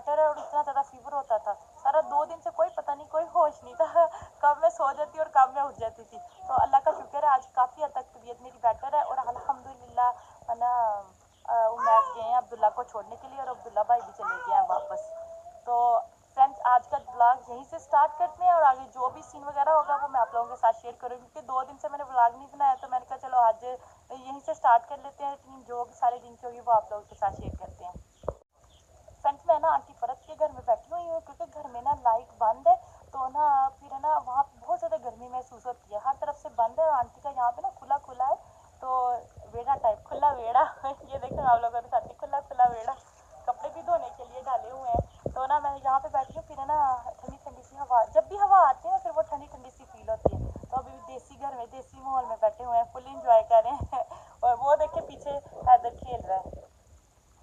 Better है और इतना ज़्यादा फीवर होता था। सारा 2 दिन से कोई पता नहीं, कोई होश नहीं था कब मैं सो जाती और कब मैं उठ जाती थी। तो अल्लाह का शुक्र है आज काफ़ी हद तक तबीयत मेरी बेटर है और अल्हम्दुलिल्लाह है ना। उमैस गए हैं अब्दुल्ला को छोड़ने के लिए और अब्दुल्ला भाई भी चले गए हैं वापस। तो फ्रेंड्स आज का व्लॉग यहीं से स्टार्ट करते हैं और आगे जो भी सीन वगैरह होगा वो मैं आप लोगों के साथ शेयर करूँगी, क्योंकि 2 दिन से मैंने व्लॉग नहीं बनाया तो मैंने कहा चलो आज यहीं से स्टार्ट कर लेते हैं। जो भी सारे दिन की होगी वो आप लोगों के साथ शेयर करते हैं। फ्रेंड्स मैं ना आंटी फरत के घर में बैठी हुई हूँ क्योंकि घर में ना लाइट बंद है, तो ना फिर है ना वहाँ बहुत ज़्यादा गर्मी महसूस होती है, हर तरफ से बंद है और आंटी का यहाँ पे ना खुला खुला है, तो वेड़ा टाइप खुला वेड़ा ये देखो आप लोगों के साथ खुला खुला वेड़ा, कपड़े भी धोने के लिए डाले हुए हैं। तो ना मैं यहाँ पे बैठी हूँ, फिर है ना ठंडी ठंडी सी हवा, जब भी हवा आती है ना फिर वो ठंडी ठंडी सी फील होती है। तो अभी देसी घर में देसी माहौल में बैठे हुए हैं, फुल इंजॉय कर रहे हैं और वो देखे पीछे हैदर खेल रहा है।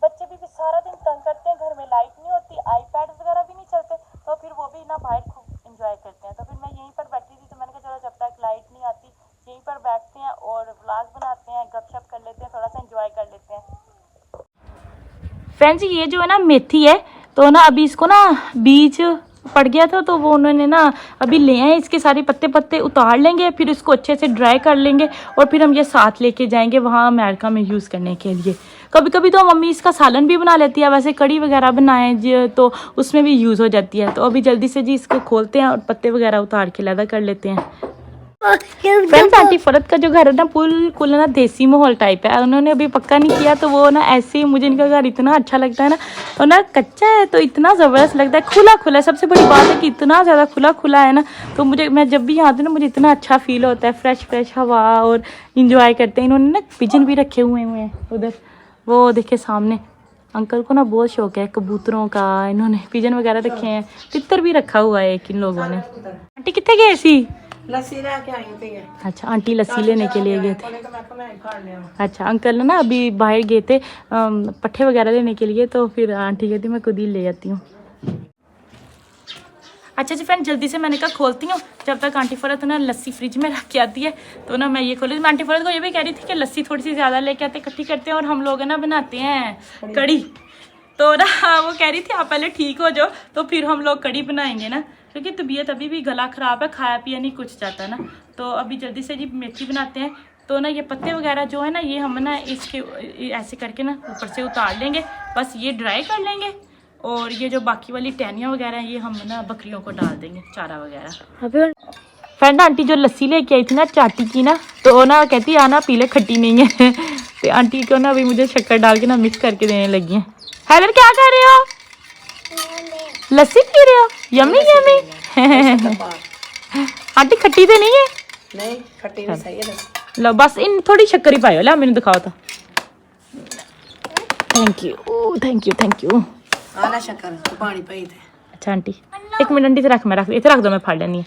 बच्चे भी सारा दिन तंग करते हैं, घर में लाइट नहीं होती, आईपैड वगैरह भी नहीं चलते, तो फिर वो भी ना बाहर खूब इंजॉय करते हैं। तो फिर मैं यहीं पर बैठी थी, तो मैंने कहा चलो जब तक लाइट नहीं आती यहीं पर बैठते हैं और व्लॉग बनाते हैं, गपशप कर लेते हैं, थोड़ा सा इंजॉय कर लेते हैं। फ्रेंड्स ये जो है ना मेथी है, तो ना अभी इसको ना बीज पड़ गया था तो वो उन्होंने ना अभी ले आए, इसके सारे पत्ते पत्ते उतार लेंगे, फिर इसको अच्छे से ड्राई कर लेंगे और फिर हम ये साथ लेके जाएंगे वहाँ अमेरिका में यूज़ करने के लिए। कभी कभी तो मम्मी इसका सालन भी बना लेती है, वैसे कड़ी वगैरह बनाए तो उसमें भी यूज़ हो जाती है। तो अभी जल्दी से जी इसको खोलते हैं और पत्ते वगैरह उतार के लैदा कर लेते हैं। फ्रेंड्स आंटी फरत का जो घर है ना बिल्कुल ना देसी माहौल टाइप है, उन्होंने अभी पक्का नहीं किया, तो वो ना ऐसे ही मुझे इनका घर इतना अच्छा लगता है ना, और ना कच्चा है तो इतना ज़बरदस्त लगता है, खुला खुला है। सबसे बड़ी बात है कि इतना ज़्यादा खुला खुला है ना, तो मुझे मैं जब भी यहाँ आती हूँ ना मुझे इतना अच्छा फील होता है, फ्रेश फ्रेश हवा और इंजॉय करते हैं। इन्होंने ना पिजन भी रखे हुए हैं उधर, वो देखे सामने, अंकल को ना बहुत शौक है कबूतरों का, इन्होंने पिजन वगैरह रखे हैं, तितर भी रखा हुआ है एक इन लोगों ने। आंटी कितने गए सी? लस्सी लेके आई थी। अच्छा आंटी लस्सी लेने के लिए गए थे। अच्छा अंकल ना अभी बाहर गए थे पट्ठे वगैरह लेने के लिए, तो फिर आंटी कहती मैं खुद ही ले आती हूँ। अच्छा जी फ्रेंड जल्दी से मैंने कहा खोलती हूँ, जब तक आंटी फरत ना लस्सी फ्रिज में रख के आती है, तो ना मैं ये खोली। मैं आंटी फरत को ये भी कह रही थी कि लस्सी थोड़ी सी ज़्यादा लेके आते, इकट्ठी करते हैं और हम लोग ना बनाते हैं कड़ी। तो ना वो कह रही थी आप पहले ठीक हो जाओ तो फिर हम लोग कड़ी बनाएंगे ना, क्योंकि तबीयत अभी भी गला ख़राब है, खाया पिया नहीं कुछ जाता ना। तो अभी जल्दी से जी मेथी बनाते हैं। तो ना ये पत्ते वगैरह जो है ना ये हम ना इसके ऐसे करके ना ऊपर से उतार लेंगे, बस ये ड्राई कर लेंगे और ये जो बाकी वाली टहनियाँ वगैरह हैं ये हम ना बकरियों को डाल देंगे चारा वगैरह। फ्रेंड आंटी जो लस्सी लेके आई थी ना चाटी की ना, तो ना कहती आना पीले खट्टी नहीं है तो आंटी को ना अभी मुझे शक्कर डाल के ना मिक्स करके देने लगी हैं। हैदर क्या कर रहे हो? लस्सी पी रहे हो? यम्मी यम्मी आंटी खट्टी तो नहीं है? नहीं खट्टी नहीं सही है। लो बस इन थोड़ी शक्कर ही पायो, ला मैंने दिखाओ तो। Thank you thank you thank you. आला शक्कर पानी पई थे। अच्छा आंटी एक मिनट आंटी से रख, मैं रख दो, मैं फाड़ लेनी है।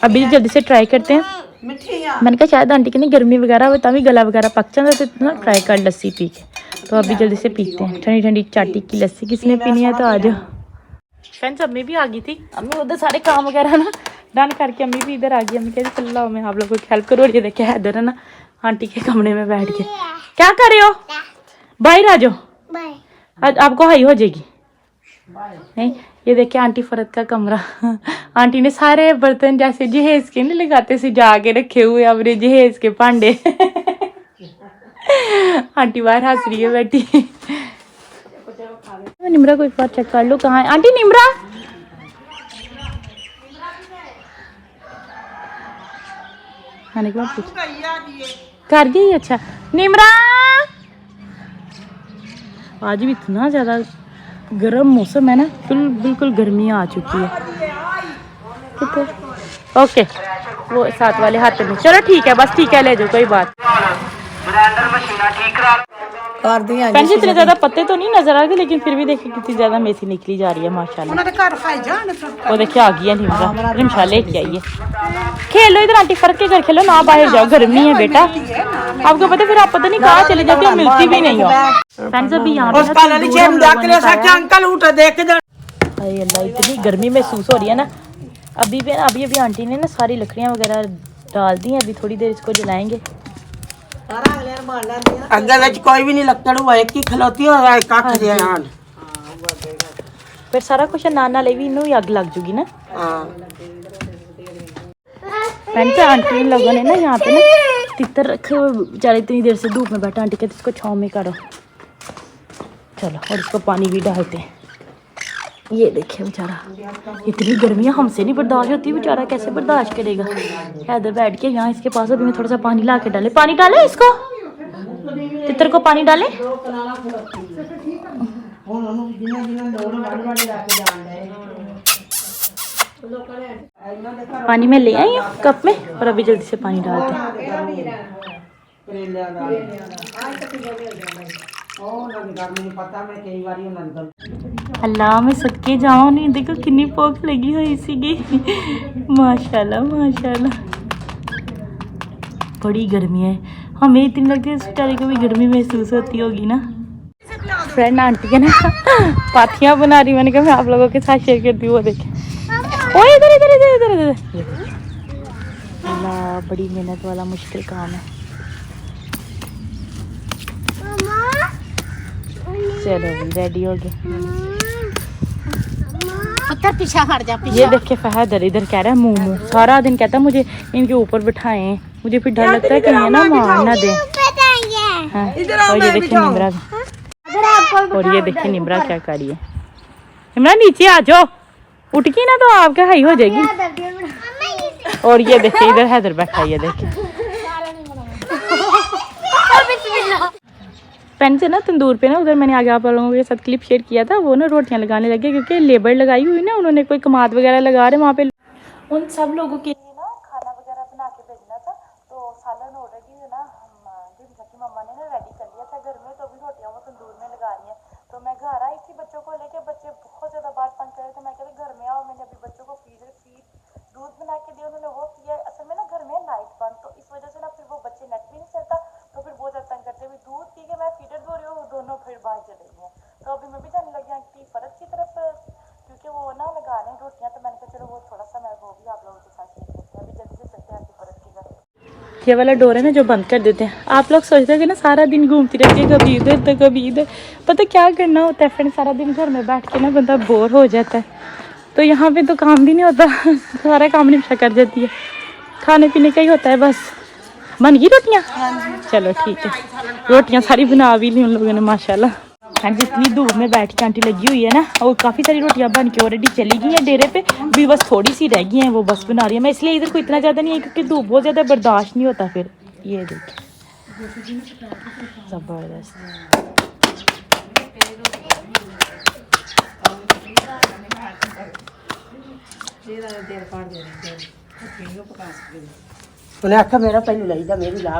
अभी जल्दी से ट्राई करते हैं। मैंने कहा शायद आंटी की नहीं गर्मी वगैरह हो तभी गला वगैरह पक जाता, तो ना ट्राई कर लस्सी पी के। तो अभी जल्दी से पीते हैं ठंडी ठंडी चाटी की लस्सी। किसने पीनी है तो आ जाओ। फ्रेंड्स अम्मी भी आ गई थी, अम्मी उधर सारे काम वगैरह ना डन करके अम्मी भी इधर आ गई। अम्मी कहती चलो मैं आप लोगों को हेल्प करो। ये देखे इधर है ना आंटी के कमरे में बैठ के क्या कर रहे हो? बाहर आ जाओ, आज आपको हाई हो जाएगी। नहीं ये देखिए आंटी फरत का कमरा आंटी ने सारे बर्तन जैसे जहेज के नहीं लगाते से जाके रखे हुए अपने जहेज के भांडे आंटी बाहर हंस रही है बैठी। निमरा को एक बार चेक कर लो कहाँ है आंटी। निमरा आने के बाद पूछ कर गई। अच्छा निमरा आज भी इतना ज्यादा गर्म मौसम है ना, बिल्कुल गर्मी आ चुकी है। कितने ओके वो साथ वाले हाथ में, चलो ठीक है बस ठीक है ले जाओ कोई बात। कर दिया जी इतने ज्यादा पत्ते तो नहीं नजर आ रहे, लेकिन फिर भी देखिए कितनी ज्यादा मेथी निकली जा रही है माशाल्लाह। वो देखिए आ गई है निमरा, निमशा लेके आई है। खेलो इधर आंटी फरक के घर खेलो ना, बाहर जाओ गर्मी है बेटा। आपको पता फिर आप पता नहीं कहाँ चले जाती हो, मिलती भी नहीं हो। फ्रेंड्स अभी यहाँ पे अल्लाह इतनी गर्मी महसूस हो रही है ना। अभी आंटी ने ना सारी लकड़ियाँ वगैरह डाल दी हैं, अभी थोड़ी देर इसको जलाएंगे। अगर कोई भी नहीं लगता एक ही खिलौती फिर सारा कुछ नाल नाल भी इनू ही अग लग जूगी ना। हाँ फ्रेंड्स आंटी लोगों ने ना यहाँ पे ना तितर रखे हुए बेचारे, इतनी देर से धूप में बैठा। आंटी कहते इसको छाँव में करो, चलो और इसको पानी भी डालते हैं। ये देखिए बेचारा, इतनी गर्मियाँ हमसे नहीं बर्दाश्त होती, बेचारा कैसे बर्दाश्त करेगा। इधर बैठ के यहाँ इसके पास अभी मैं थोड़ा सा पानी ला के डाले, पानी डाले इसको, तितर को पानी डाले। पानी में ले आई हूँ कप में और अभी जल्दी से पानी डालते हैं। अल्लाह मैं सदके जाऊँ नहीं, देखो कितनी भूख लगी हुई सी। माशाल्लाह माशाल्लाह, बड़ी गर्मी है, हमें इतनी लगती है, बेचारे को भी गर्मी महसूस होती होगी ना। फ्रेंड आंटी के ना पाथियाँ बना रही, मैंने कहा मैं आप लोगों के साथ शेयर करती हूँ। वो देखें, ओ इधर इधर इधर इधर इधर, अल्लाह बड़ी मेहनत वाला मुश्किल काम है। चलो रेडी हो गए। पुत्र पीछा हट जा, ये देखे फहद इधर कह रहा है मुंह मुंह, सारा दिन कहता है मुझे इनके ऊपर बिठाएं, मुझे फिर डर लगता है कि ये ना मार ना दे। हाँ, और ये देखिए निमरा, और ये देखिए निमरा क्या कर रही है। निमरा नीचे आ जाओ, उठ की ना तो आपके हाई हो जाएगी। और ये देखिए इधर हैदर बैठा, ये देखिए फ्रेंड्स है ना तंदूर पे ना, उधर मैंने आगे आप लोगों के साथ क्लिप शेयर किया था, वो ना रोटियां लगाने लगे क्योंकि लेबर लगाई हुई ना उन्होंने, कोई कमाद वगैरह लगा रहे वहाँ पे। उन सब लोगों के लिए ना खाना वगैरह बना के भेजना था, तो सालन ऑलरेडी है ना की मम्मा ने ना रेडी कर लिया था घर में, तो अभी रोटियां वो तंदूर में लगा रही है। तो मैं घर आई थी बच्चों को लेके, बच्चे बहुत ज़्यादा बात तंग कर रहे थे, मैं कहती घर में आओ, मैंने अभी बच्चों को फीड दूध बना के दिया, उन्होंने वो किया। असल में ना घर में लाइट बंद, तो इस वजह से ना फिर वो बच्चे नेट भी नहीं चलता, तो फिर बहुत ज़्यादा तंग करते। हुए दूध पी के मैं फीडर दो रही हूँ, दोनों फिर बाहर चले गए हैं। तो अभी मैं भी जाने लगी आंटी फ़र्क की तरफ, क्योंकि वो ना लगा रहे हैं रोटियाँ, तो मैंने कहा चलो वो थोड़ा सा मैं वो भी आप लोगों के साथ शेयर करते हैं। अभी जल्दी से चलते हैं आंटी फ़र्क की तरफ। ये वाला डोर है ना जो बंद कर देते हैं, आप लोग सोचते हैं कि ना सारा दिन घूमती रहती है, कभी इधर तो कभी इधर, पता क्या करना होता है फ्रेंड, सारा दिन घर में बैठ के ना बंदा बोर हो जाता है, तो यहाँ पे तो काम भी नहीं होता, सारा काम निपटा कर जाती है, खाने पीने का ही होता है बस। बन गई रोटियाँ? चलो ठीक है, रोटियाँ सारी बना भी ली उन लोगों ने माशाल्लाह। हाँ जितनी धूप में बैठ के आंटी लगी हुई है ना, और काफ़ी सारी रोटियाँ बन के ऑलरेडी चली गई हैं डेरे पे, भी बस थोड़ी सी रह गई हैं, वो बस बना रही है। मैं इसलिए इधर को इतना ज़्यादा नहीं है क्योंकि धूप बहुत ज़्यादा बर्दाश्त नहीं होता फिर। ये देखिए ज़बरदस्त, उन्हें आखा मेरा पहलू लाई था, मेरी ला